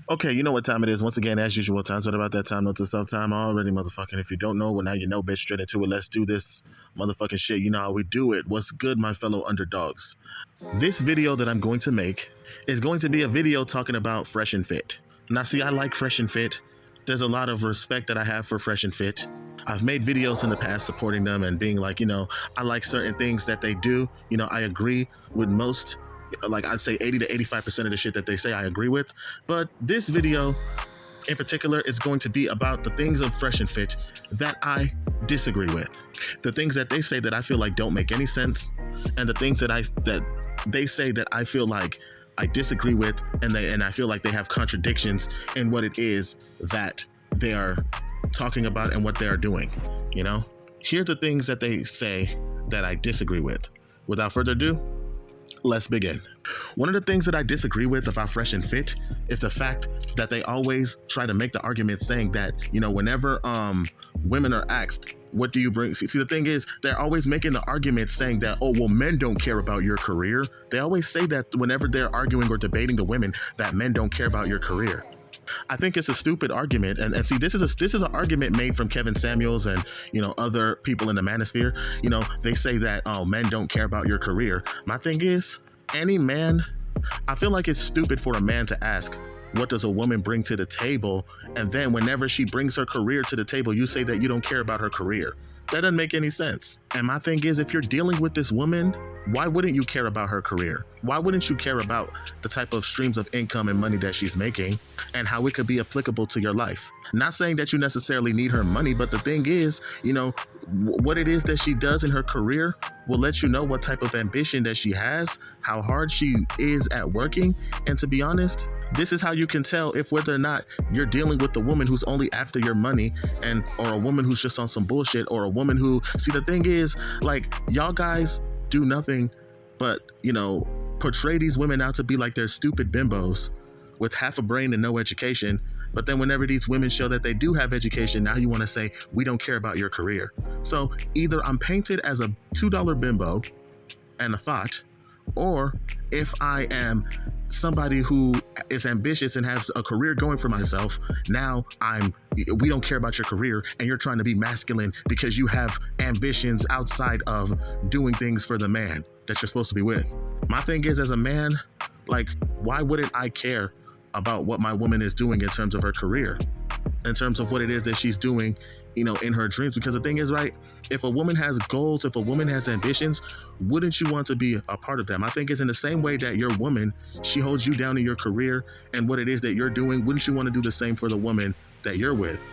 Okay, you know what time it is. Once again, as usual, time's right about that time. Note to self time already, motherfucking. If you don't know, well, now you know, bitch. Straight into it. Let's do this motherfucking shit. You know how we do it. What's good, my fellow underdogs? This video that I'm going to make is going to be a video talking about Fresh and Fit. Now, see, I like Fresh and Fit. There's a lot of respect that I have for Fresh and Fit. I've made videos in the past supporting them and being like, I like certain things that they do. I agree with most. Like I'd say 80 to 85% of the shit that they say I agree with. But this video in particular is going to be about the things of Fresh and Fit that I disagree with. The things that they say that I feel like don't make any sense, and the things that they say that I feel like I disagree with, and I feel like they have contradictions in what it is that they are talking about and what they are doing. Here are the things that they say that I disagree with. Without further ado, let's begin. One of the things that I disagree with about Fresh and Fit is the fact that they always try to make the argument saying that, whenever women are asked, what do you bring? See, the thing is, they're always making the argument saying that, oh, well, men don't care about your career. They always say that whenever they're arguing or debating the women, that men don't care about your career. I think it's a stupid argument, and see, this is an argument made from Kevin Samuels and other people in the manosphere. They say that, oh, men don't care about your career. My thing is, any man, I feel like it's stupid for a man to ask, what does a woman bring to the table? And then whenever she brings her career to the table, you say that you don't care about her career. That doesn't make any sense. And my thing is, if you're dealing with this woman, why wouldn't you care about her career? Why wouldn't you care about the type of streams of income and money that she's making and how it could be applicable to your life? Not saying that you necessarily need her money, but the thing is, what it is that she does in her career will let you know what type of ambition that she has, how hard she is at working. And to be honest, this is how you can tell if whether or not you're dealing with a woman who's only after your money or a woman who's just on some bullshit, or a woman who, see, the thing is, like, y'all guys do nothing but, portray these women out to be like they're stupid bimbos with half a brain and no education. But then whenever these women show that they do have education, now you want to say, we don't care about your career. So either I'm painted as a $2 bimbo and a thought, or if I am somebody who is ambitious and has a career going for myself, now we don't care about your career and you're trying to be masculine because you have ambitions outside of doing things for the man that you're supposed to be with. My thing is, as a man, like, why wouldn't I care about what my woman is doing in terms of her career, in terms of what it is that she's doing, in her dreams? Because the thing is, right, if a woman has goals, if a woman has ambitions, wouldn't you want to be a part of them? I think it's in the same way that your woman, she holds you down in your career and what it is that you're doing. Wouldn't you want to do the same for the woman that you're with?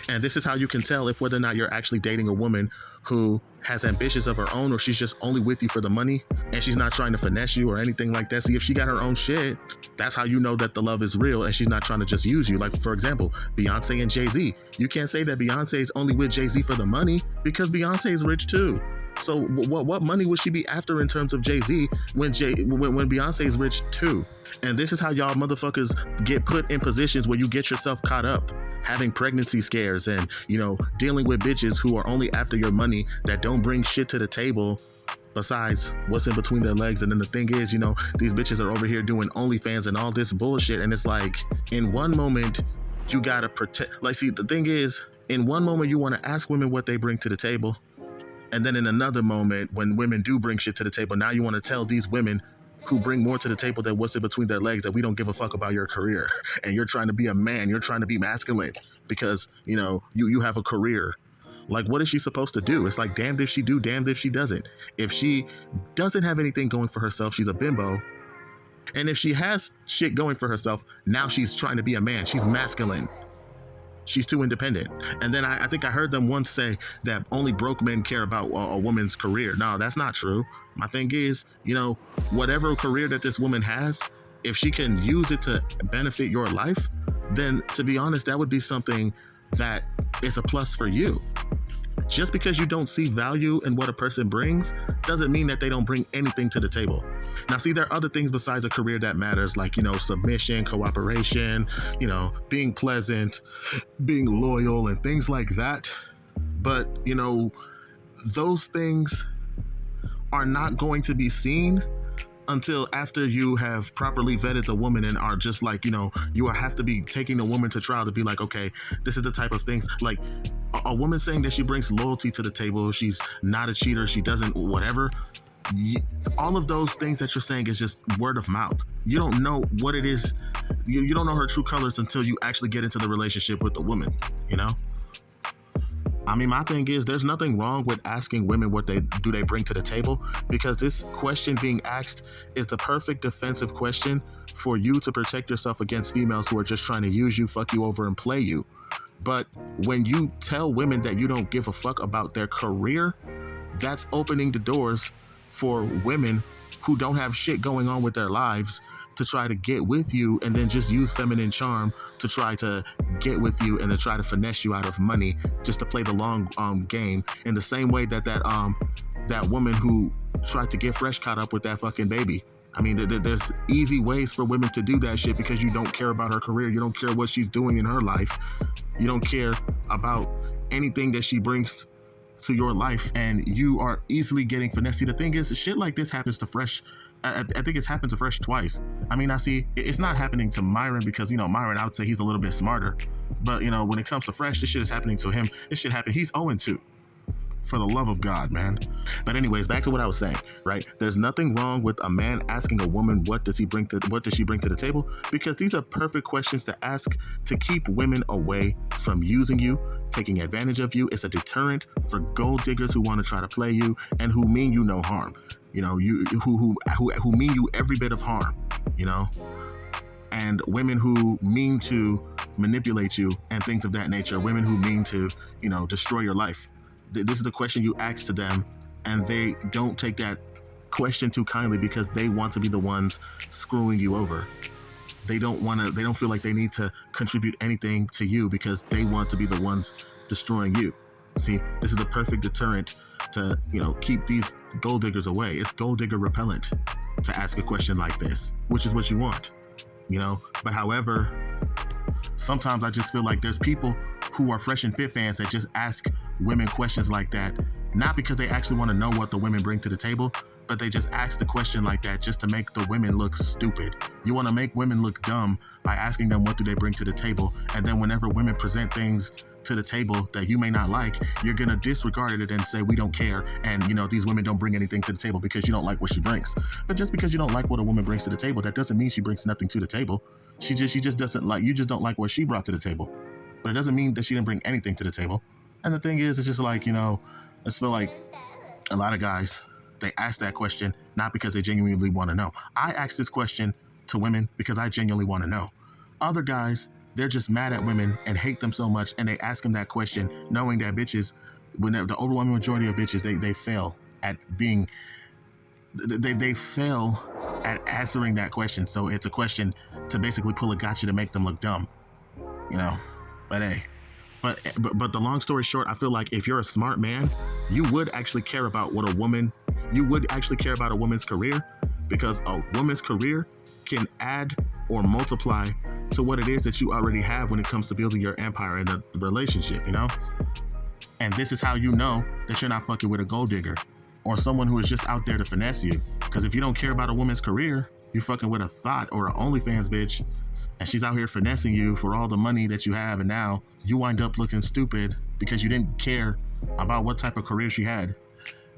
And this is how you can tell if whether or not you're actually dating a woman who has ambitions of her own, or she's just only with you for the money and she's not trying to finesse you or anything like that. See, if she got her own shit, that's how you know that the love is real and she's not trying to just use you. Like, for example, Beyonce and Jay-Z. You can't say that Beyonce is only with Jay-Z for the money, because Beyonce is rich too. So what money would she be after in terms of Jay-Z when Beyonce is rich too? And this is how y'all motherfuckers get put in positions where you get yourself caught up, having pregnancy scares and, dealing with bitches who are only after your money, that don't bring shit to the table besides what's in between their legs. And then the thing is, these bitches are over here doing OnlyFans and all this bullshit. And it's like, in one moment, you gotta protect. Like, see, the thing is, in one moment, you want to ask women what they bring to the table. And then in another moment, when women do bring shit to the table, now you want to tell these women who bring more to the table than what's in between their legs that we don't give a fuck about your career. And you're trying to be a man, you're trying to be masculine because, you have a career. Like, what is she supposed to do? It's like, damned if she do, damned if she doesn't. If she doesn't have anything going for herself, she's a bimbo. And if she has shit going for herself, now she's trying to be a man. She's masculine. She's too independent. And then I think I heard them once say that only broke men care about a woman's career. No, that's not true. My thing is, whatever career that this woman has, if she can use it to benefit your life, then to be honest, that would be something that is a plus for you. Just because you don't see value in what a person brings doesn't mean that they don't bring anything to the table. Now, see, there are other things besides a career that matters, like, submission, cooperation, being pleasant, being loyal, and things like that. But, those things are not going to be seen until after you have properly vetted the woman and are just like, you have to be taking the woman to trial to be like, okay, this is the type of things, like a woman saying that she brings loyalty to the table, she's not a cheater, she doesn't whatever. All of those things that you're saying is just word of mouth. You don't know what it is. You don't know her true colors until you actually get into the relationship with the woman, I mean, my thing is, there's nothing wrong with asking women what they bring to the table, because this question being asked is the perfect defensive question for you to protect yourself against females who are just trying to use you, fuck you over, and play you. But when you tell women that you don't give a fuck about their career, that's opening the doors for women who don't have shit going on with their lives to try to get with you, and then just use feminine charm to try to get with you and to try to finesse you out of money just to play the long game, in the same way that woman who tried to get Fresh caught up with that fucking baby. I mean, there's easy ways for women to do that shit because you don't care about her career. You don't care what she's doing in her life. You don't care about anything that she brings to your life, and you are easily getting finessed. See, the thing is, shit like this happens to Fresh. I think it's happened to Fresh twice. I mean, I see it's not happening to Myron because, Myron, I would say he's a little bit smarter. But, when it comes to Fresh, this shit is happening to him. This shit happened. He's 0-2. For the love of God, man. But anyways, back to what I was saying, right? There's nothing wrong with a man asking a woman what does she bring to the table, because these are perfect questions to ask to keep women away from using you, taking advantage of you. It's a deterrent for gold diggers who want to try to play you and who mean you no harm. Who mean you every bit of harm, and women who mean to manipulate you and things of that nature, women who mean to, destroy your life. This is the question you ask to them, and they don't take that question too kindly because they want to be the ones screwing you over. They don't feel like they need to contribute anything to you because they want to be the ones destroying you. See, this is the perfect deterrent to, keep these gold diggers away. It's gold digger repellent to ask a question like this, which is what you want, But however, sometimes I just feel like there's people who are Fresh and Fit fans that just ask women questions like that, not because they actually want to know what the women bring to the table, but they just ask the question like that just to make the women look stupid. You want to make women look dumb by asking them what do they bring to the table, and then whenever women present things to the table that you may not like, you're gonna disregard it and say we don't care, and these women don't bring anything to the table because you don't like what she brings. But just because you don't like what a woman brings to the table, that doesn't mean she brings nothing to the table. She just doesn't like, you just don't like what she brought to the table, but it doesn't mean that she didn't bring anything to the table. And the thing is, it's just like, I just feel like a lot of guys, they ask that question not because they genuinely want to know. I ask this question to women because I genuinely want to know. Other guys, they're just mad at women and hate them so much, and they ask them that question knowing that bitches, whenever the overwhelming majority of bitches, they fail at being, they fail at answering that question. So it's a question to basically pull a gotcha to make them look dumb, But hey, but the long story short, I feel like if you're a smart man, you would actually care about a woman's career, because a woman's career can add or multiply to what it is that you already have when it comes to building your empire in a relationship, And this is how you know that you're not fucking with a gold digger or someone who is just out there to finesse you. Because if you don't care about a woman's career, you're fucking with a thought or an OnlyFans bitch, and she's out here finessing you for all the money that you have, and now you wind up looking stupid because you didn't care about what type of career she had.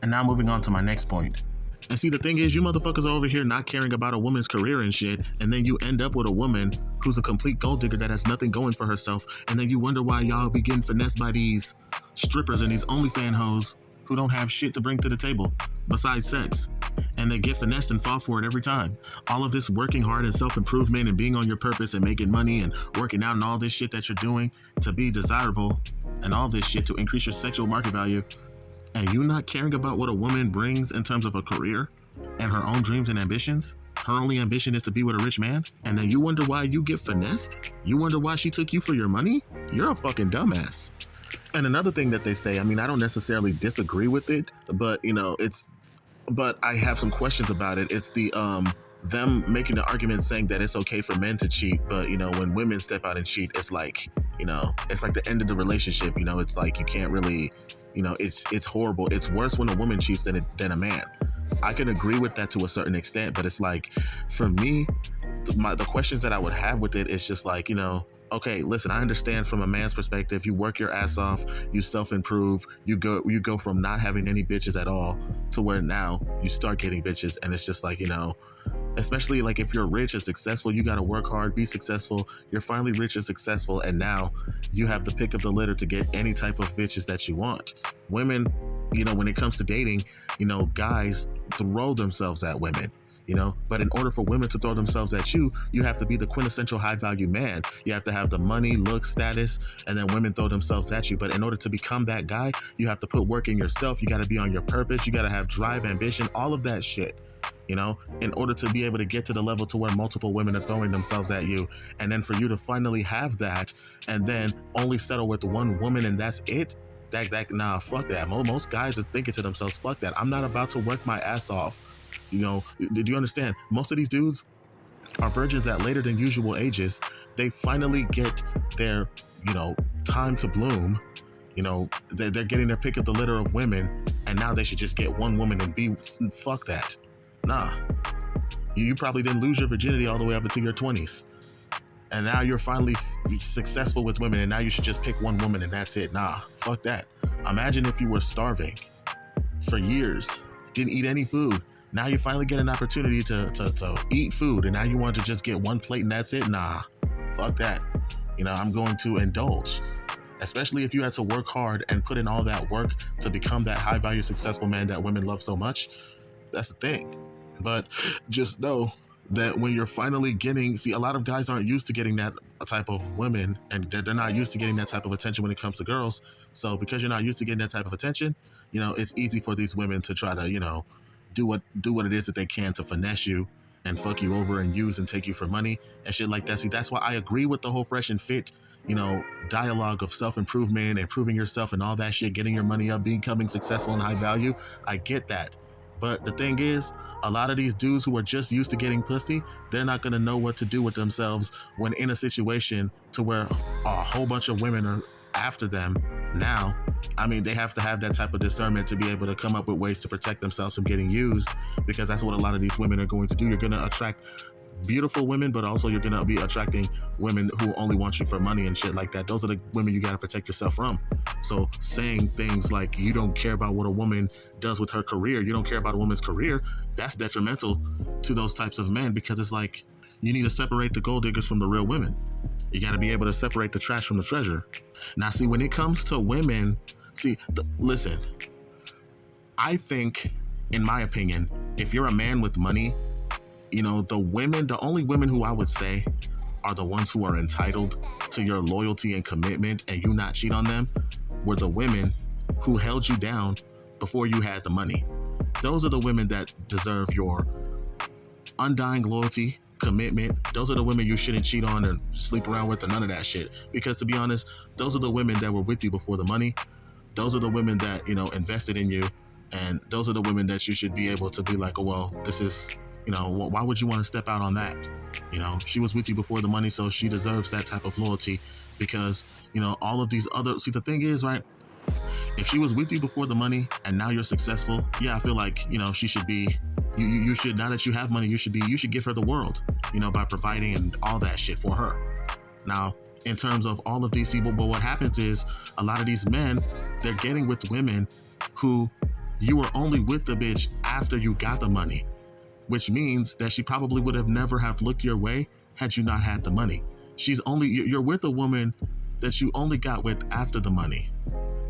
And now moving on to my next point. And see, the thing is, you motherfuckers are over here not caring about a woman's career and shit, and then you end up with a woman who's a complete gold digger that has nothing going for herself, and then you wonder why y'all be getting finessed by these strippers and these OnlyFans hoes who don't have shit to bring to the table besides sex, and they get finessed and fall for it every time. All of this working hard and self-improvement and being on your purpose and making money and working out and all this shit that you're doing to be desirable and all this shit to increase your sexual market value, and you not caring about what a woman brings in terms of a career and her own dreams and ambitions. Her only ambition is to be with a rich man, and then you wonder why you get finessed? You wonder why she took you for your money? You're a fucking dumbass. And another thing that they say, I mean, I don't necessarily disagree with it, but but I have some questions about it. It's the them making the argument saying that it's okay for men to cheat, but when women step out and cheat, it's like it's like the end of the relationship. It's like you can't really, it's horrible. It's worse when a woman cheats than a man. I can agree with that to a certain extent, but it's like, for me, the questions that I would have with it is just like, okay, listen, I understand from a man's perspective, you work your ass off, you self-improve, you go from not having any bitches at all to where now you start getting bitches, and it's just like, especially like if you're rich and successful, you got to work hard, be successful. You're finally rich and successful, and now you have the pick of the litter to get any type of bitches that you want. Women, when it comes to dating, guys throw themselves at women. But in order for women to throw themselves at you, you have to be the quintessential high value man. You have to have the money, look, status, and then women throw themselves at you. But in order to become that guy, you have to put work in yourself. You got to be on your purpose. You got to have drive, ambition, all of that shit. In order to be able to get to the level to where multiple women are throwing themselves at you. And then for you to finally have that and then only settle with one woman and that's it. Nah, fuck that. Most guys are thinking to themselves, fuck that. I'm not about to work my ass off. Did you understand? Most of these dudes are virgins at later than usual ages. They finally get their, time to bloom. They're getting their pick of the litter of women, and now they should just get one woman and be, fuck that. Nah. You probably didn't lose your virginity all the way up into your 20s. And now you're finally successful with women, and now you should just pick one woman and that's it. Nah, fuck that. Imagine if you were starving for years, didn't eat any food. Now you finally get an opportunity to eat food, and now you want to just get one plate and that's it? Nah, fuck that. I'm going to indulge. Especially if you had to work hard and put in all that work to become that high value, successful man that women love so much. That's the thing. But just know that when you're finally a lot of guys aren't used to getting that type of women, and they're not used to getting that type of attention when it comes to girls. So because you're not used to getting that type of attention, it's easy for these women to try to, do what it is that they can to finesse you and fuck you over and use and take you for money and shit like that. See, that's why I agree with the whole fresh and fit, dialogue of self-improvement, improving yourself and all that shit, getting your money up, becoming successful and high value. I get that. But the thing is, a lot of these dudes who are just used to getting pussy, they're not going to know what to do with themselves when in a situation to where a whole bunch of women are after them now. I mean, they have to have that type of discernment to be able to come up with ways to protect themselves from getting used, because that's what a lot of these women are going to do. You're going to attract beautiful women, but also you're going to be attracting women who only want you for money and shit like that. Those are the women you got to protect yourself from. So saying things like you don't care about what a woman does with her career, you don't care about a woman's career, that's detrimental to those types of men, because it's like you need to separate the gold diggers from the real women. You got to be able to separate the trash from the treasure. Now, see, when it comes to women, listen, I think, in my opinion, if you're a man with money, the only women who I would say are the ones who are entitled to your loyalty and commitment and you not cheat on them were the women who held you down before you had the money. Those are the women that deserve your undying loyalty, commitment. Those are the women you shouldn't cheat on or sleep around with or none of that shit. Because to be honest, those are the women that were with you before the money. Those are the women that, invested in you. And those are the women that you should be able to be like, oh, well, this is, why would you want to step out on that? She was with you before the money, so she deserves that type of loyalty, because, all of these other, the thing is, right? If she was with you before the money and now you're successful, yeah, I feel like, she should be, you should, now that you have money, you should give her the world, by providing and all that shit for her. Now, in terms of all of these people, but what happens is a lot of these men, they're getting with women who you were only with the bitch after you got the money, which means that she probably would have never have looked your way had you not had the money. You're with a woman that you only got with after the money.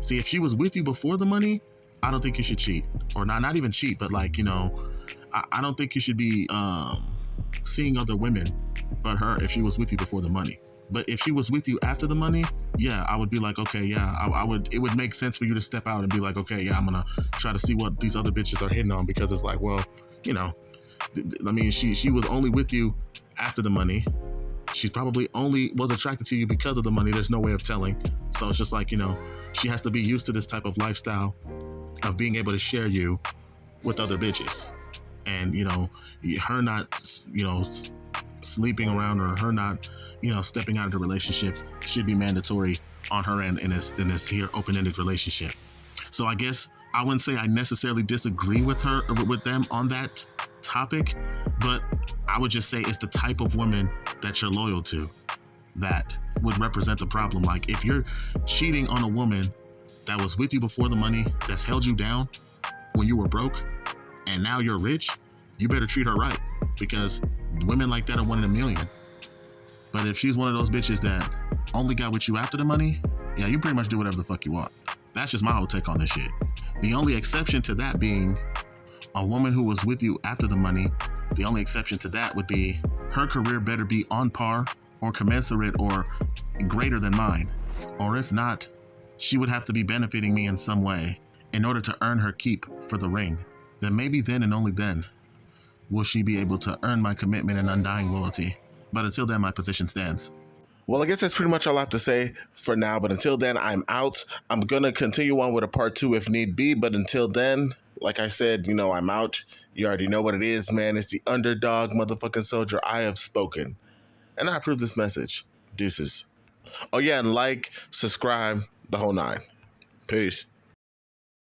See, if she was with you before the money, I don't think you should cheat, or not even cheat, but like, I don't think you should be seeing other women but her if she was with you before the money. But if she was with you after the money, yeah, I would be like, okay, yeah, it would make sense for you to step out and be like, okay, yeah, I'm gonna try to see what these other bitches are hitting on, because it's like, well, I mean, she was only with you after the money. She probably only was attracted to you because of the money. There's no way of telling. So it's just like, she has to be used to this type of lifestyle of being able to share you with other bitches. And, her not, sleeping around, or her not, stepping out of the relationship should be mandatory on her end in this here open-ended relationship. So I guess I wouldn't say I necessarily disagree with them on that topic, but I would just say it's the type of woman that you're loyal to that would represent the problem. Like, if you're cheating on a woman that was with you before the money, that's held you down when you were broke, and now you're rich, you better treat her right, because women like that are one in a million. But if she's one of those bitches that only got with you after the money, yeah, you pretty much do whatever the fuck you want. That's just my whole take on this shit. The only exception to that being a woman who was with you after the money, the only exception to that would be her career better be on par or commensurate or greater than mine. Or if not, she would have to be benefiting me in some way in order to earn her keep for the ring. Then maybe then and only then will she be able to earn my commitment and undying loyalty. But until then, my position stands. Well, I guess that's pretty much all I have to say for now. But until then, I'm out. I'm going to continue on with a part 2 if need be. But until then, like I said, I'm out. You already know what it is, man. It's the underdog motherfucking soldier. I have spoken. And I approve this message. Deuces. Oh, yeah, and like, subscribe, the whole 9. Peace.